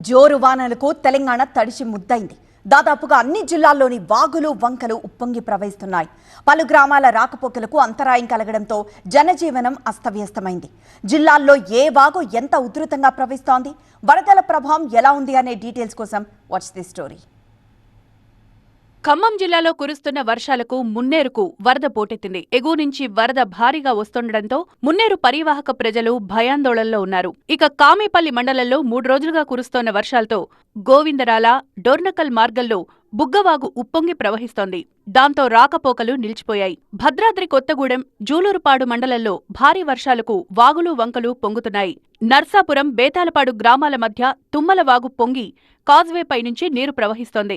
జోరు వానలకు తెలంగాణ తడిసి ముద్దైంది. దాదాపుగా అన్ని జిల్లాల్లోని వాగులు వంకలు ఉప్పొంగి ప్రవహిస్తున్నాయి. పలు గ్రామాల రాకపోకలకు అంతరాయం కలగడంతో జనజీవనం అస్తవ్యస్తమైంది. జిల్లాల్లో ఏ వాగు ఎంత ఉధృతంగా ప్రవహిస్తోంది, వరదల ప్రభావం ఎలా ఉంది అనే డీటెయిల్స్ కోసం వాచ్ ది స్టోరీ. ఖమ్మం జిల్లాలో కురుస్తున్న వర్షాలకు మున్నేరుకు వరద పోటెత్తింది. ఎగువ నుంచి వరద భారీగా వస్తుండటంతో మున్నేరు పరివాహక ప్రజలు భయాందోళనలో ఉన్నారు. ఇక కామేపల్లి మండలంలో 3 రోజులుగా కురుస్తోన్న వర్షాలతో గోవిందరాల, డోర్నకల్ మార్గంలో బుగ్గవాగు ఉప్పొంగి ప్రవహిస్తోంది. దాంతో రాకపోకలు నిలిచిపోయాయి. భద్రాద్రి కొత్తగూడెం, జూలూరుపాడు మండలంలో భారీ వర్షాలకు వాగులు వంకలు పొంగుతున్నాయి. నర్సాపురం, బేతాలపాడు గ్రామాల మధ్య తుమ్మలవాగు పొంగి కాజ్వేపై నుంచి నీరు ప్రవహిస్తోంది.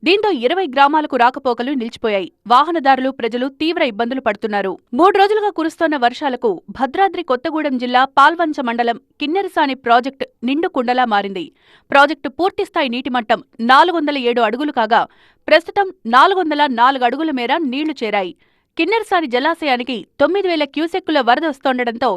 దీంతో 20 గ్రామాలకు రాకపోకలు నిలిచిపోయాయి. వాహనదారులు, ప్రజలు తీవ్ర ఇబ్బందులు పడుతున్నారు. 3 రోజులుగా కురుస్తోన్న వర్షాలకు భద్రాద్రి కొత్తగూడెం జిల్లా పాల్వంచ మండలం కిన్నెరసాని ప్రాజెక్టు నిండు కుండలా మారింది. ప్రాజెక్టు పూర్తిస్థాయి నీటిమట్టం 407 అడుగులు కాగా ప్రస్తుతం 404 అడుగుల మేర నీళ్లు చేరాయి. కిన్నెరసాని జలాశయానికి 9000 క్యూసెక్కుల వరద వస్తోండటంతో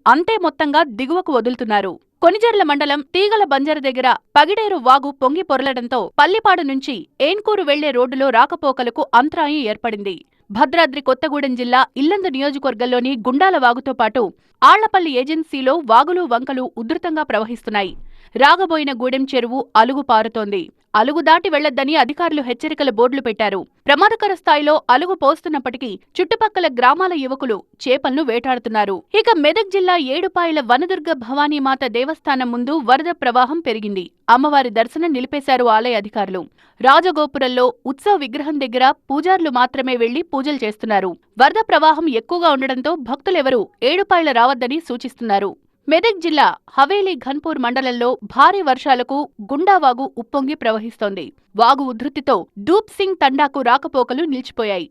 అంతే మొత్తంగా దిగువకు వదులుతున్నారు. కొనిజర్ల మండలం తీగల బంజర దగ్గర పగిడేరు వాగు పొంగి పొరలడంతో పల్లిపాడు నుంచి ఏన్కూరు వెళ్లే రోడ్డులో రాకపోకలకు అంతరాయం ఏర్పడింది. భద్రాద్రి కొత్తగూడెం జిల్లా ఇల్లందు నియోజకవర్గంలోని గుండాల వాగుతో పాటు ఆళ్లపల్లి ఏజెన్సీలో వాగులు వంకలు ఉధృతంగా ప్రవహిస్తున్నాయి. రాగబోయిన గూడెం చెరువు అలుగు పారుతోంది. అలుగు దాటి వెళ్లొద్దని అధికారులు హెచ్చరికల బోర్డులు పెట్టారు. ప్రమాదకర స్థాయిలో అలుగు పోస్తున్నప్పటికీ చుట్టుపక్కల గ్రామాల యువకులు చేపలను వేటాడుతున్నారు. ఇక మెదక్ జిల్లా ఏడుపాయల వనదుర్గ భవానీమాత దేవస్థానం ముందు వరద ప్రవాహం పెరిగింది. అమ్మవారి దర్శనం నిలిపేశారు ఆలయ అధికారులు. రాజగోపురంలో ఉత్సవ విగ్రహం దగ్గర పూజారులు మాత్రమే వెళ్లి పూజలు చేస్తున్నారు. వరద ప్రవాహం ఎక్కువగా ఉండడంతో భక్తులెవరూ ఏడుపాయల రావద్దని సూచిస్తున్నారు. మెదక్ జిల్లా హవేలీ ఘన్పూర్ మండలంలో భారీ వర్షాలకు గుండావాగు ఉప్పొంగి ప్రవహిస్తోంది. వాగు ఉధృతితో డూప్ సింగ్ తండాకు రాకపోకలు నిలిచిపోయాయి.